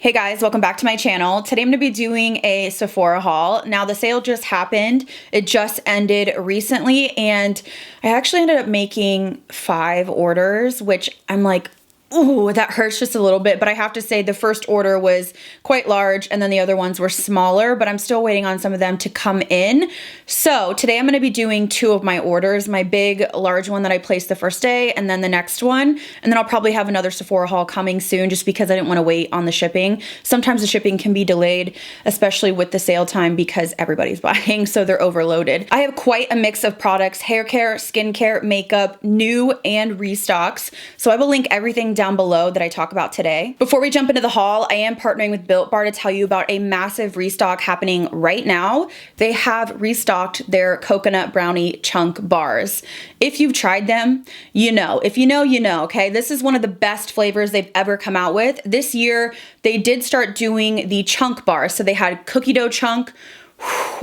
Hey guys, welcome back to my channel. Today I'm going to be doing a Sephora haul. Now the sale just happened. It just ended recently and I actually ended up making 5 orders, which I'm like, ooh, that hurts just a little bit, but I have to say the first order was quite large and then the other ones were smaller, but I'm still waiting on some of them to come in. So today I'm going to be doing 2 of my orders, my big large one that I placed the first day and then the next one. And then I'll probably have another Sephora haul coming soon just because I didn't want to wait on the shipping. Sometimes the shipping can be delayed, especially with the sale time because everybody's buying, so they're overloaded. I have quite a mix of products, hair care, skincare, makeup, new and restocks. So I will link everything down below that I talk about today. Before we jump into the haul, I am partnering with Built Bar to tell you about a massive restock happening right now. They have restocked their coconut brownie chunk bars. If you've tried them, you know. If you know, you know, okay? This is one of the best flavors they've ever come out with. This year, they did start doing the chunk bars. So they had cookie dough chunk.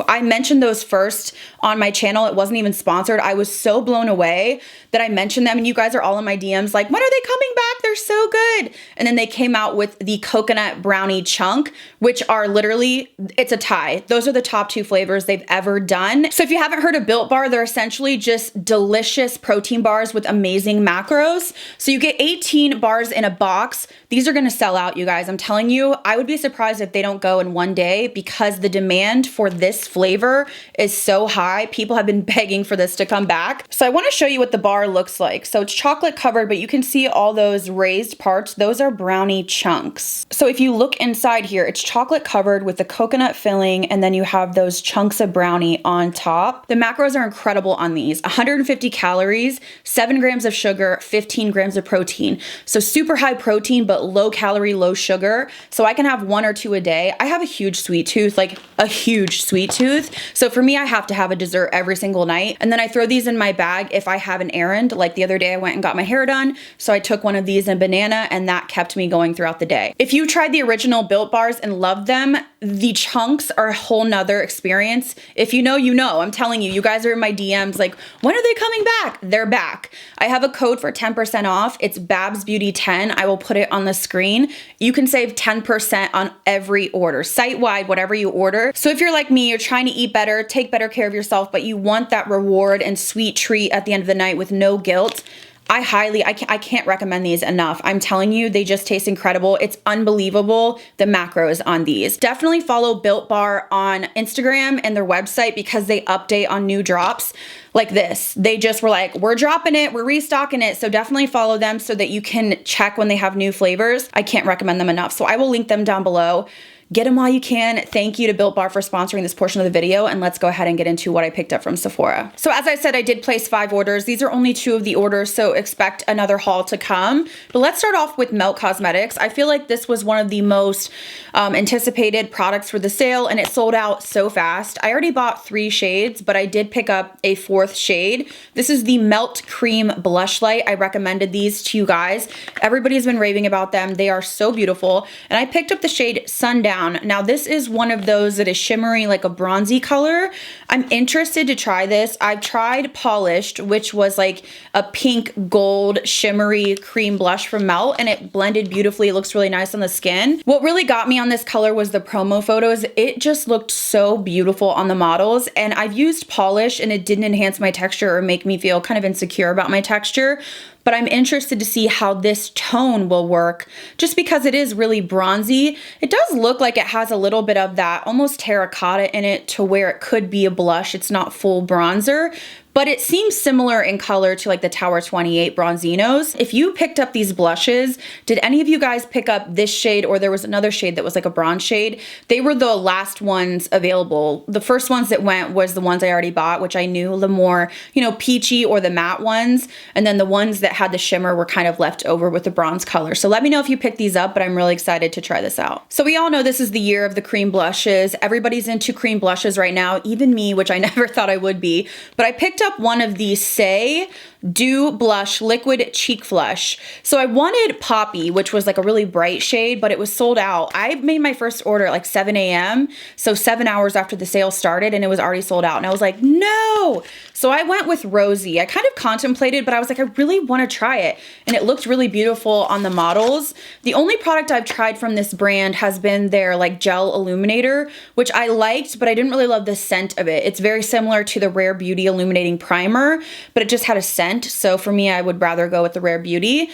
I mentioned those first on my channel. It wasn't even sponsored. I was so blown away that I mentioned them and you guys are all in my DMs like, when are they coming back? They're so good. And then they came out with the coconut brownie chunk, which are literally, it's a tie. Those are the top 2 flavors they've ever done. So if you haven't heard of Built Bar, they're essentially just delicious protein bars with amazing macros. So you get 18 bars in a box. These are gonna sell out, you guys. I'm telling you, I would be surprised if they don't go in one day because the demand for this flavor is so high. People have been begging for this to come back. So I wanna show you what the bar looks like. So it's chocolate covered, but you can see all those raised parts. Those are brownie chunks. So if you look inside here, it's chocolate covered with the coconut filling, and then you have those chunks of brownie on top. The macros are incredible on these. 150 calories, 7 grams of sugar, 15 grams of protein. So super high protein, but low calorie, low sugar. So I can have 1 or 2 a day. I have a huge sweet tooth, like a huge sweet tooth. So for me, I have to have a dessert every single night. And then I throw these in my bag if I have an errand. Like the other day I went and got my hair done. So I took one of these and banana and that kept me going throughout the day. If you tried the original Built Bars and loved them, the chunks are a whole nother experience. If you know, you know. I'm telling you, you guys are in my DMs like, when are they coming back? They're back. I have a code for 10% off. It's Babsbeauty 10. I will put it on the screen. You can save 10% on every order, site-wide, whatever you order. So if you're like me, you're trying to eat better, take better care of yourself, but you want that reward and sweet treat at the end of the night with no guilt, I can't recommend these enough. I'm telling you, they just taste incredible. It's unbelievable, the macros on these. Definitely follow Built Bar on Instagram and their website because they update on new drops like this. They just were like, we're dropping it, we're restocking it. So definitely follow them so that you can check when they have new flavors. I can't recommend them enough. So I will link them down below. Get them while you can. Thank you to Built Bar for sponsoring this portion of the video, and let's go ahead and get into what I picked up from Sephora. So as I said, I did place 5 orders. These are only 2 of the orders, so expect another haul to come. But let's start off with Melt Cosmetics. I feel like this was one of the most anticipated products for the sale, and it sold out so fast. I already bought 3 shades, but I did pick up a 4th shade. This is the Melt Cream Blush Light. I recommended these to you guys. Everybody's been raving about them. They are so beautiful. And I picked up the shade Sundown. Now this is one of those that is shimmery, like a bronzy color. I'm interested to try this. I've tried Polished, which was like a pink gold shimmery cream blush from Melt, and it blended beautifully. It looks really nice on the skin. What really got me on this color was the promo photos. It just looked so beautiful on the models, and I've used Polish and it didn't enhance my texture or make me feel kind of insecure about my texture. But I'm interested to see how this tone will work just because it is really bronzy. It does look like it has a little bit of that almost terracotta in it to where it could be a blush. It's not full bronzer, but it seems similar in color to like the Tower 28 Bronzinos. If you picked up these blushes, did any of you guys pick up this shade, or there was another shade that was like a bronze shade? They were the last ones available. The first ones that went was the ones I already bought, which I knew the more, you know, peachy or the matte ones. And then the ones that had the shimmer were kind of left over with the bronze color. So let me know if you picked these up, but I'm really excited to try this out. So we all know this is the year of the cream blushes. Everybody's into cream blushes right now, even me, which I never thought I would be. But I picked up one of these Say Dew Blush Liquid Cheek Flush. So I wanted Poppy, which was like a really bright shade, but it was sold out. I made my first order at like 7 a.m. So 7 hours after the sale started, and it was already sold out. And I was like, no. So I went with Rosy. I kind of contemplated, but I was like, I really want to try it. And it looked really beautiful on the models. The only product I've tried from this brand has been their like gel illuminator, which I liked, but I didn't really love the scent of it. It's very similar to the Rare Beauty Illuminating Primer, but it just had a scent. So for me, I would rather go with the Rare Beauty.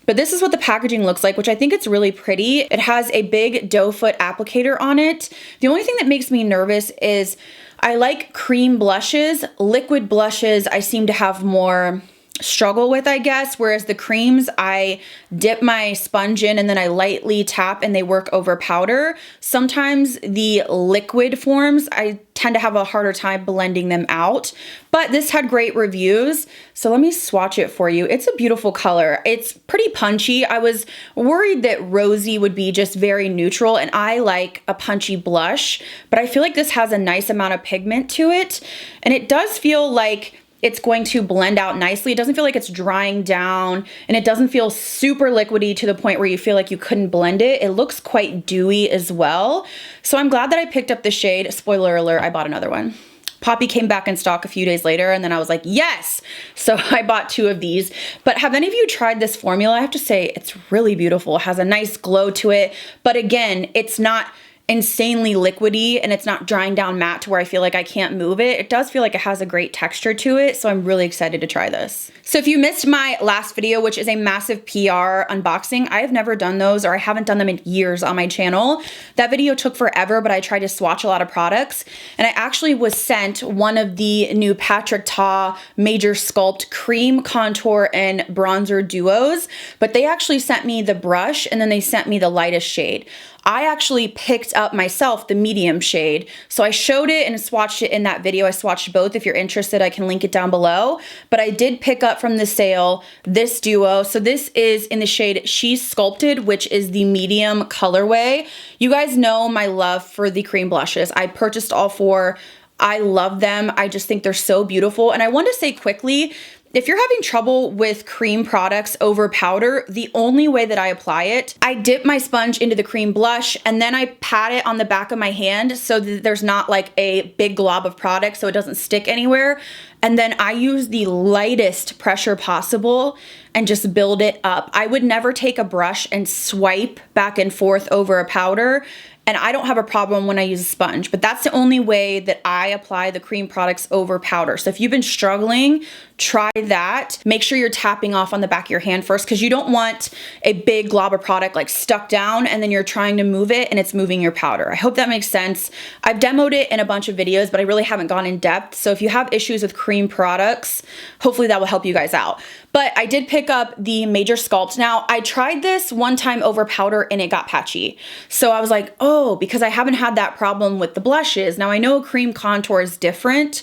But this is what the packaging looks like, which I think it's really pretty. It has a big doe foot applicator on it. The only thing that makes me nervous is I like cream blushes. Liquid blushes I seem to have more struggle with, I guess, whereas the creams, I dip my sponge in and then I lightly tap and they work over powder. Sometimes the liquid forms, I tend to have a harder time blending them out, but this had great reviews. So let me swatch it for you. It's a beautiful color. It's pretty punchy. I was worried that Rosy would be just very neutral, and I like a punchy blush, but I feel like this has a nice amount of pigment to it, and it does feel like it's going to blend out nicely. It doesn't feel like it's drying down, and it doesn't feel super liquidy to the point where you feel like you couldn't blend it. It looks quite dewy as well. So I'm glad that I picked up the shade. Spoiler alert, I bought another one. Poppy came back in stock a few days later, and then I was like, yes! So I bought 2 of these. But have any of you tried this formula? I have to say, it's really beautiful. It has a nice glow to it. But again, it's not insanely liquidy, and it's not drying down matte to where I feel like I can't move it. It does feel like it has a great texture to it, so I'm really excited to try this. So if you missed my last video, which is a massive PR unboxing, I have never done those, or I haven't done them in years on my channel. That video took forever, but I tried to swatch a lot of products, and I actually was sent one of the new Patrick Ta Major Sculpt Cream Contour and Bronzer Duos, but they actually sent me the brush, and then they sent me the lightest shade. I actually picked up myself the medium shade. So I showed it and swatched it in that video. I swatched both. If you're interested, I can link it down below. But I did pick up from the sale this duo. So this is in the shade She's Sculpted, which is the medium colorway. You guys know my love for the cream blushes. I purchased all 4. I love them. I just think they're so beautiful. And I want to say quickly, if you're having trouble with cream products over powder, the only way that I apply it, I dip my sponge into the cream blush and then I pat it on the back of my hand so that there's not like a big glob of product so it doesn't stick anywhere. And then I use the lightest pressure possible and just build it up. I would never take a brush and swipe back and forth over a powder. And I don't have a problem when I use a sponge, but that's the only way that I apply the cream products over powder. So if you've been struggling, try that. Make sure you're tapping off on the back of your hand first, because you don't want a big glob of product like stuck down and then you're trying to move it and it's moving your powder. I hope that makes sense. I've demoed it in a bunch of videos, but I really haven't gone in depth. So if you have issues with cream products, hopefully that will help you guys out. But I did pick up the Major Sculpt. Now, I tried this one time over powder and it got patchy. So I was like, oh, because I haven't had that problem with the blushes. Now, I know cream contour is different,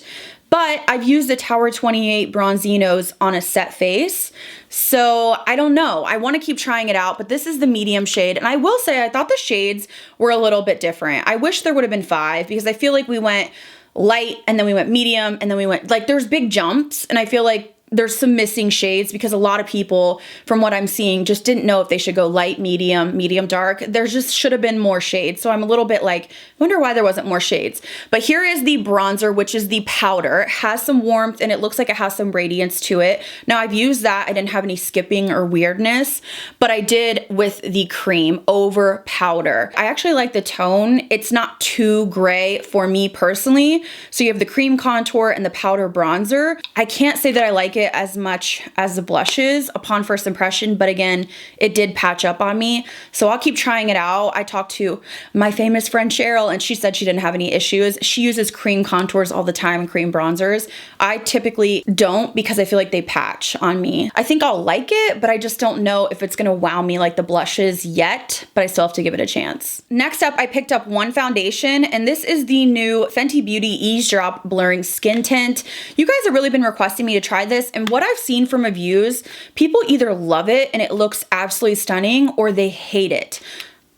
but I've used the Tower 28 Bronzinos on a set face. So I don't know. I want to keep trying it out, but this is the medium shade. And I will say, I thought the shades were a little bit different. I wish there would have been 5, because I feel like we went light and then we went medium and then we went, like, there's big jumps. And I feel like there's some missing shades, because a lot of people, from what I'm seeing, just didn't know if they should go light, medium, medium dark. There just should have been more shades. So I'm a little bit like, I wonder why there wasn't more shades. But here is the bronzer, which is the powder. It has some warmth and it looks like it has some radiance to it. Now, I've used that. I didn't have any skipping or weirdness, but I did with the cream over powder. I actually like the tone. It's not too gray for me personally. So you have the cream contour and the powder bronzer. I can't say that I like it as much as the blushes upon first impression, but again, it did patch up on me. So I'll keep trying it out. I talked to my famous friend Cheryl, and she said she didn't have any issues. She uses cream contours all the time, cream bronzers. I typically don't, because I feel like they patch on me. I think I'll like it, but I just don't know if it's gonna wow me like the blushes yet, but I still have to give it a chance. Next up, I picked up one foundation, and this is the new Fenty Beauty Eavesdrop Blurring Skin Tint. You guys have really been requesting me to try this, and what I've seen from reviews, people either love it and it looks absolutely stunning, or they hate it.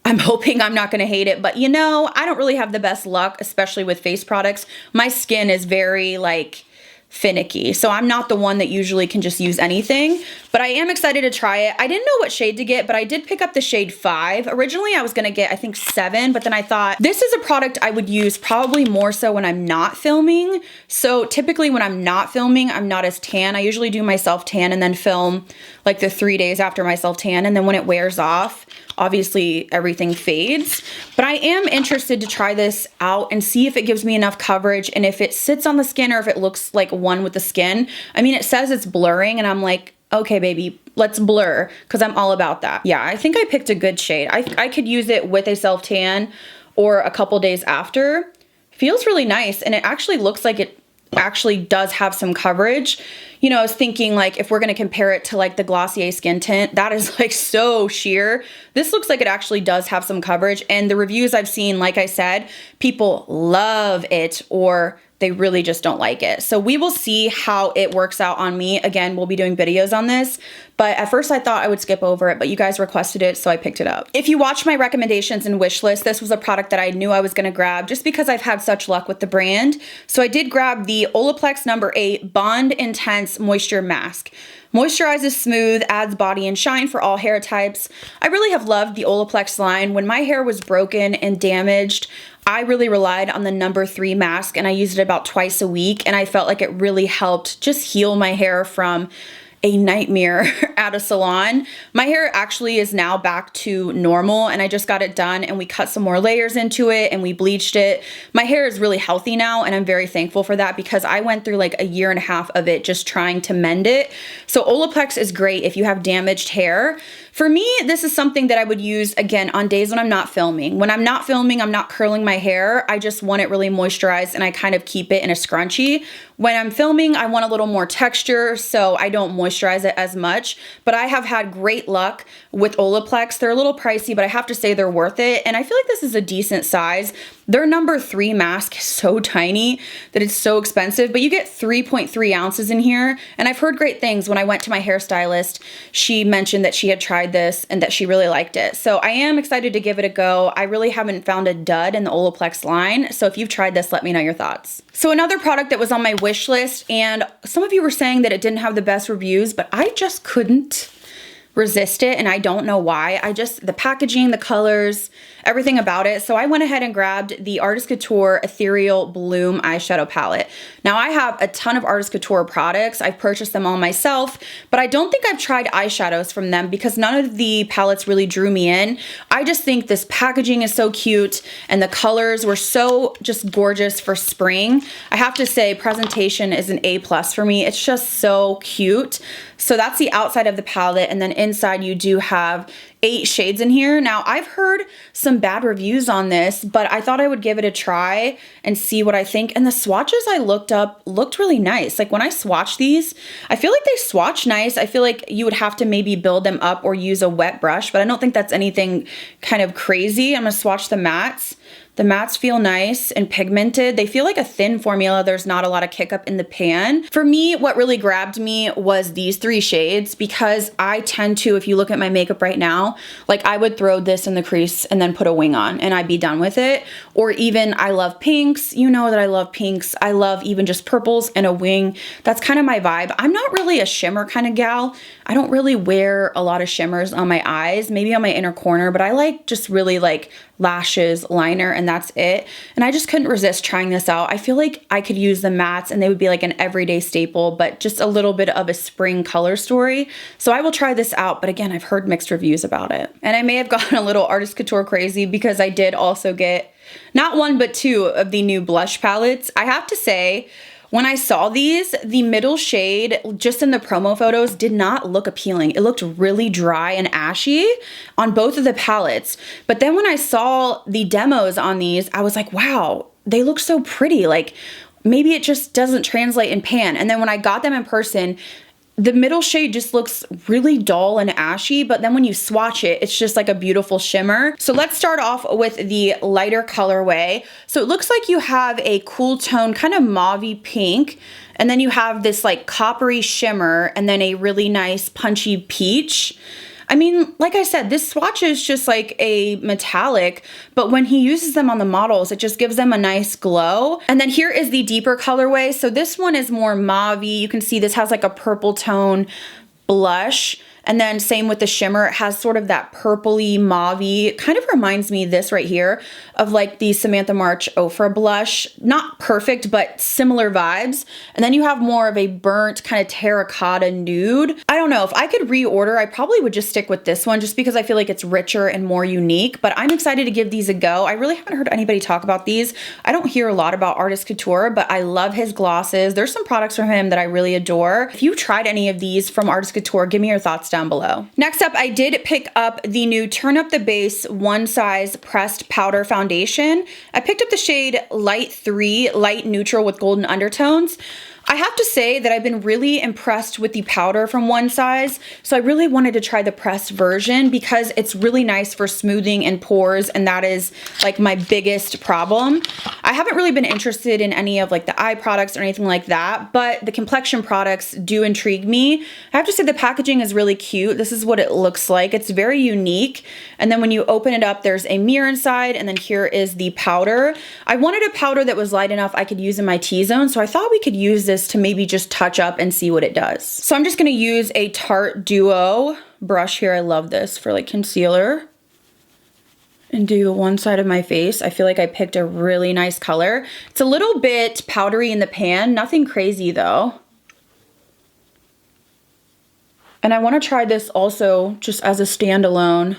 I'm hoping I'm not gonna hate it, but you know, I don't really have the best luck, especially with face products. My skin is very like finicky. So I'm not the one that usually can just use anything, but I am excited to try it. I didn't know what shade to get, but I did pick up the shade 5. Originally, I was gonna get, I think 7, but then I thought this is a product I would use probably more so when I'm not filming. So typically when I'm not filming, I'm not as tan. I usually do my self tan and then film like the 3 days after my self tan. And then when it wears off, obviously everything fades. But I am interested to try this out and see if it gives me enough coverage and if it sits on the skin or if it looks like one with the skin. I mean, it says it's blurring and I'm like, okay, baby, let's blur, because I'm all about that. Yeah, I think I picked a good shade. I could use it with a self tan or a couple days after. Feels really nice, and it actually looks like it actually does have some coverage. You know, I was thinking like if we're gonna compare it to like the Glossier skin tint, that is like so sheer. This looks like it actually does have some coverage, and the reviews I've seen, like I said, people love it or they really just don't like it. So we will see how it works out on me. Again, we'll be doing videos on this, but at first I thought I would skip over it, but you guys requested it, so I picked it up. If you watch my recommendations and wish list, this was a product that I knew I was gonna grab just because I've had such luck with the brand. So I did grab the Olaplex No. 8 Bond Intense Moisture Mask. Moisturizes smooth, adds body and shine for all hair types. I really have loved the Olaplex line. When my hair was broken and damaged, I really relied on the No. 3 mask, and I used it about twice a week, and I felt like it really helped just heal my hair from a nightmare at a salon. My hair actually is now back to normal, and I just got it done and we cut some more layers into it and we bleached it. My hair is really healthy now, and I'm very thankful for that because I went through like a year and a half of it just trying to mend it. So Olaplex is great if you have damaged hair. For me, this is something that I would use, again, on days when I'm not filming. When I'm not filming, I'm not curling my hair. I just want it really moisturized, and I kind of keep it in a scrunchie. When I'm filming, I want a little more texture, so I don't moisturize it as much. But I have had great luck with Olaplex. They're a little pricey, but I have to say they're worth it. And I feel like this is a decent size. Their No. 3 mask is so tiny that it's so expensive, but you get 3.3 ounces in here. And I've heard great things. When I went to my hairstylist, she mentioned that she had tried this and that she really liked it. So I am excited to give it a go. I really haven't found a dud in the Olaplex line. So if you've tried this, let me know your thoughts. So another product that was on my wish list, and some of you were saying that it didn't have the best reviews, but I just couldn't resist it, and I don't know why. The packaging, the colors, everything about it. So I went ahead and grabbed the Artist Couture Ethereal Bloom eyeshadow palette. Now I have a ton of Artist Couture products. I've purchased them all myself, but I don't think I've tried eyeshadows from them because none of the palettes really drew me in. I just think this packaging is so cute and the colors were so just gorgeous for spring. I have to say presentation is an A+ for me. It's just so cute. So that's the outside of the palette, and then inside you do have 8 shades in here. Now I've heard some bad reviews on this, but I thought I would give it a try and see what I think. And the swatches I looked up looked really nice. Like when I swatch these, I feel like they swatch nice. I feel like you would have to maybe build them up or use a wet brush, but I don't think that's anything kind of crazy. I'm gonna swatch the mattes. The mattes feel nice and pigmented. They feel like a thin formula. There's not a lot of kick up in the pan. For me, what really grabbed me was these 3 shades because I tend to, if you look at my makeup right now, like I would throw this in the crease and then put a wing on and I'd be done with it. Or even I love pinks. You know that I love pinks. I love even just purples and a wing. That's kind of my vibe. I'm not really a shimmer kind of gal. I don't really wear a lot of shimmers on my eyes, maybe on my inner corner, but I like just really like lashes, liner, and that's it. And I just couldn't resist trying this out. I feel like I could use the mattes and they would be like an everyday staple, but just a little bit of a spring color story. So I will try this out, but again, I've heard mixed reviews about it. And I may have gotten a little Artist Couture crazy because I did also get not 1, but 2 of the new blush palettes. I have to say, when I saw these, the middle shade, just in the promo photos, did not look appealing. It looked really dry and ashy on both of the palettes. But then when I saw the demos on these, I was like, wow, they look so pretty. Like maybe it just doesn't translate in pan. And then when I got them in person, the middle shade just looks really dull and ashy, but then when you swatch it, it's just like a beautiful shimmer. So let's start off with the lighter colorway. So it looks like you have a cool tone, kind of mauvey pink, and then you have this like coppery shimmer, and then a really nice punchy peach. I mean, like I said, this swatch is just like a metallic, but when he uses them on the models, it just gives them a nice glow. And then here is the deeper colorway. So this one is more mauve-y. You can see this has like a purple tone blush. And then same with the shimmer, it has sort of that purpley mauve-y. It kind of reminds me, this right here, of like the Samantha March Ofra blush. Not perfect, but similar vibes. And then you have more of a burnt kind of terracotta nude. I don't know, if I could reorder, I probably would just stick with this one just because I feel like it's richer and more unique, but I'm excited to give these a go. I really haven't heard anybody talk about these. I don't hear a lot about Artist Couture, but I love his glosses. There's some products from him that I really adore. If you tried any of these from Artist Couture, give me your thoughts down below. Next up, I did pick up the new Turn Up the Base One Size Pressed Powder Foundation. I picked up the shade Light 3, light neutral with golden undertones. I have to say that I've been really impressed with the powder from One Size, so I really wanted to try the pressed version because it's really nice for smoothing and pores, and that is like my biggest problem. I haven't really been interested in any of like the eye products or anything like that, but the complexion products do intrigue me. I have to say the packaging is really cute. This is what it looks like. It's very unique, and then when you open it up, there's a mirror inside, and then here is the powder. I wanted a powder that was light enough I could use in my T-zone, so I thought we could use this to maybe just touch up and see what it does. So I'm just gonna use a Tarte Duo brush here. I love this for like concealer. And do one side of my face. I feel like I picked a really nice color. It's a little bit powdery in the pan, nothing crazy though. And I wanna try this also just as a standalone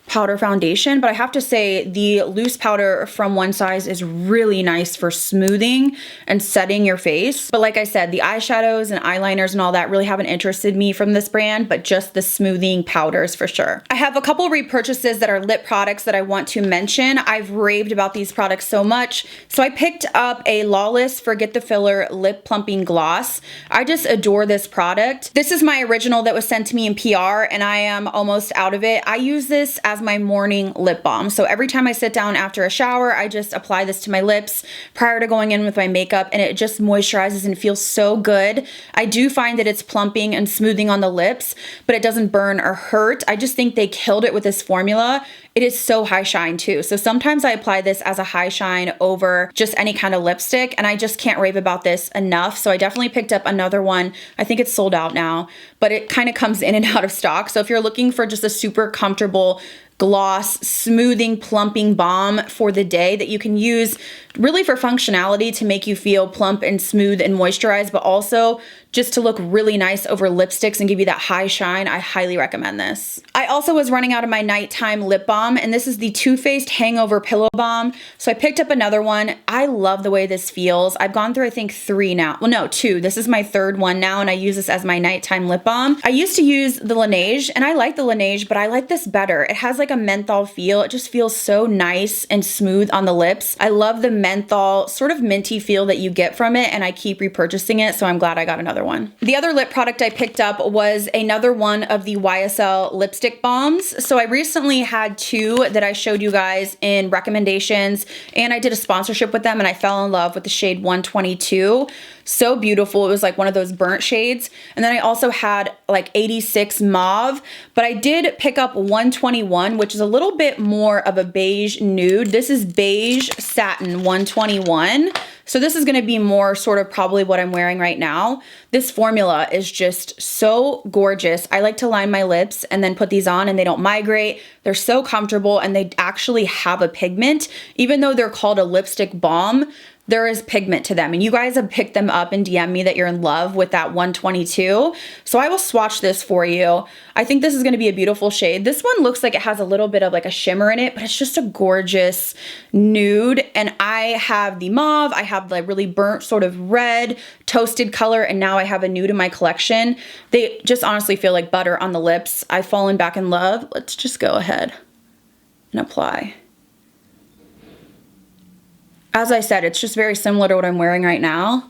powder foundation, but I have to say the loose powder from One Size is really nice for smoothing and setting your face. But like I said, the eyeshadows and eyeliners and all that really haven't interested me from this brand, but just the smoothing powders for sure. I have a couple repurchases that are lip products that I want to mention. I've raved about these products so much. So I picked up a Lawless Forget the Filler Lip Plumping Gloss. I just adore this product. This is my original that was sent to me in PR, and I am almost out of it. I use this as my morning lip balm. So every time I sit down after a shower, I just apply this to my lips prior to going in with my makeup, and it just moisturizes and feels so good. I do find that it's plumping and smoothing on the lips, but it doesn't burn or hurt. I just think they killed it with this formula. It is so high shine too. So sometimes I apply this as a high shine over just any kind of lipstick, and I just can't rave about this enough. So I definitely picked up another one. I think it's sold out now, but it kind of comes in and out of stock. So if you're looking for just a super comfortable gloss, smoothing, plumping balm for the day that you can use really for functionality to make you feel plump and smooth and moisturized, but also just to look really nice over lipsticks and give you that high shine, I highly recommend this. I also was running out of my nighttime lip balm, and this is the Too Faced Hangover Pillow Balm. So I picked up another one. I love the way this feels. I've gone through, I think, 3 now. Well, no, 2. This is my 3rd one now, and I use this as my nighttime lip balm. I used to use the Laneige, and I like the Laneige, but I like this better. It has like a menthol feel. It just feels so nice and smooth on the lips. I love the menthol sort of minty feel that you get from it, and I keep repurchasing it, so I'm glad I got another one. The other lip product I picked up was another one of the YSL lipstick balms. So I recently had 2 that I showed you guys in recommendations, and I did a sponsorship with them, and I fell in love with the shade 122. So beautiful. It was like one of those burnt shades. And then I also had like 86 mauve, but I did pick up 121, which is a little bit more of a beige nude. This is beige satin 121. So this is going to be more sort of probably what I'm wearing right now. This formula is just so gorgeous. I like to line my lips and then put these on, and they don't migrate. They're so comfortable, and they actually have a pigment. Even though they're called a lipstick balm, there is pigment to them, and you guys have picked them up and DM me that you're in love with that 122. So I will swatch this for you. I think this is gonna be a beautiful shade. This one looks like it has a little bit of like a shimmer in it, but it's just a gorgeous nude. And I have the mauve, I have like really burnt sort of red, toasted color, and now I have a nude in my collection. They just honestly feel like butter on the lips. I've fallen back in love. Let's just go ahead and apply. As I said, it's just very similar to what I'm wearing right now.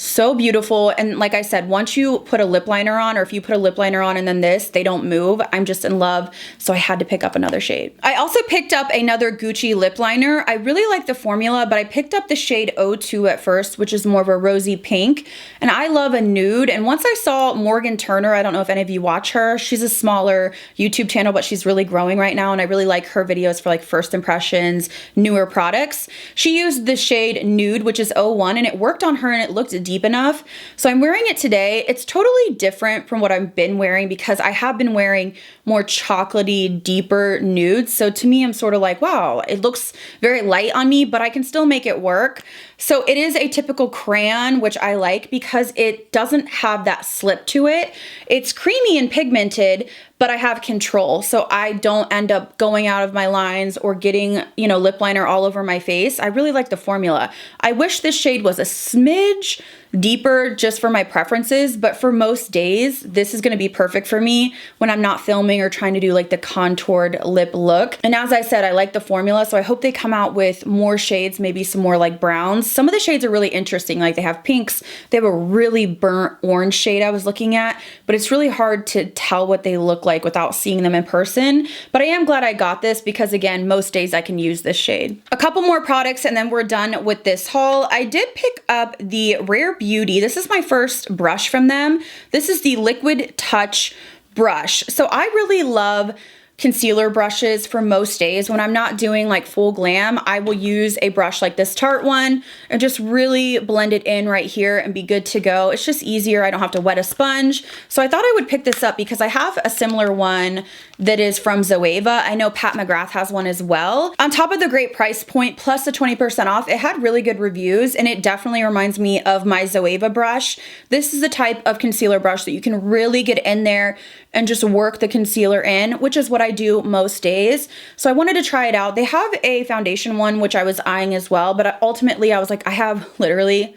So beautiful. And like I said, once you put a lip liner on, or if you put a lip liner on and then this, they don't move. I'm just in love. So I had to pick up another shade. I also picked up another Gucci lip liner. I really like the formula, but I picked up the shade O2 at first, which is more of a rosy pink. And I love a nude. And once I saw Morgan Turner, I don't know if any of you watch her. She's a smaller YouTube channel, but she's really growing right now. And I really like her videos for like first impressions, newer products. She used the shade Nude, which is O1, and it worked on her and it looked deep enough. So I'm wearing it today. It's totally different from what I've been wearing because I have been wearing more chocolatey, deeper nudes. So to me, I'm sort of like, wow, it looks very light on me, but I can still make it work. So it is a typical crayon, which I like because it doesn't have that slip to it. It's creamy and pigmented, but I have control. So I don't end up going out of my lines or getting, you know, lip liner all over my face. I really like the formula. I wish this shade was a smidge deeper just for my preferences, but for most days, this is gonna be perfect for me when I'm not filming or trying to do like the contoured lip look. And as I said, I like the formula, so I hope they come out with more shades, maybe some more like browns. Some of the shades are really interesting, like they have pinks, they have a really burnt orange shade I was looking at, but it's really hard to tell what they look like without seeing them in person. But I am glad I got this because again, most days I can use this shade. A couple more products and then we're done with this haul. I did pick up the Rare Beauty. This is my first brush from them. This is the Liquid Touch brush. So I really love concealer brushes for most days. When I'm not doing like full glam, I will use a brush like this Tarte one and just really blend it in right here and be good to go. It's just easier. I don't have to wet a sponge. So I thought I would pick this up because I have a similar one that is from Zoeva. I know Pat McGrath has one as well. On top of the great price point plus the 20% off, it had really good reviews and it definitely reminds me of my Zoeva brush. This is the type of concealer brush that you can really get in there and just work the concealer in, which is what I do most days. So I wanted to try it out. They have a foundation one, which I was eyeing as well, but ultimately I was like, I have literally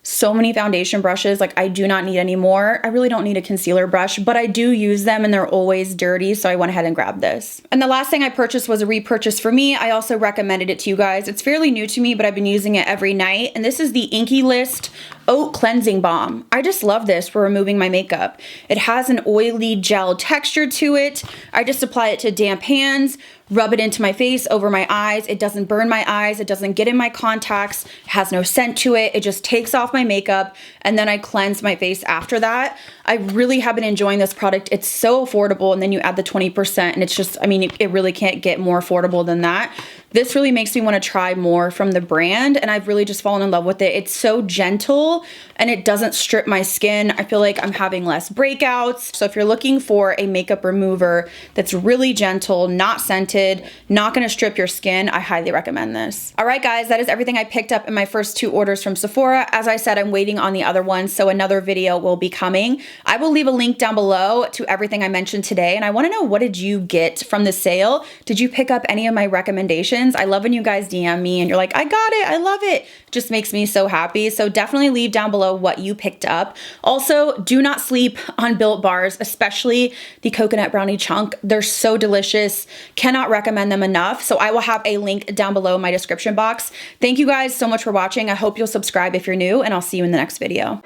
so many foundation brushes, like I do not need any more. I really don't need a concealer brush, but I do use them and they're always dirty, so I went ahead and grabbed this. And the last thing I purchased was a repurchase for me. I also recommended it to you guys. It's fairly new to me, but I've been using it every night, and this is the Inky List Oat Cleansing Balm. I just love this for removing my makeup. It has an oily gel texture to it. I just apply it to damp hands, rub it into my face, over my eyes. It doesn't burn my eyes. It doesn't get in my contacts. It has no scent to it. It just takes off my makeup and then I cleanse my face after that. I really have been enjoying this product. It's so affordable, and then you add the 20% and it's just, I mean, it really can't get more affordable than that. This really makes me want to try more from the brand, and I've really just fallen in love with it. It's so gentle and it doesn't strip my skin. I feel like I'm having less breakouts. So if you're looking for a makeup remover that's really gentle, not scented, not going to strip your skin, I highly recommend this. All right, guys, that is everything I picked up in my first 2 orders from Sephora. As I said, I'm waiting on the other ones, so another video will be coming. I will leave a link down below to everything I mentioned today, and I want to know, what did you get from the sale? Did you pick up any of my recommendations? I love when you guys DM me and you're like, I got it, I love it. It just makes me so happy. So definitely leave down below what you picked up. Also, do not sleep on Built bars, especially the coconut brownie chunk. They're so delicious. Cannot recommend them enough. So I will have a link down below in my description box. Thank you guys so much for watching. I hope you'll subscribe if you're new, and I'll see you in the next video.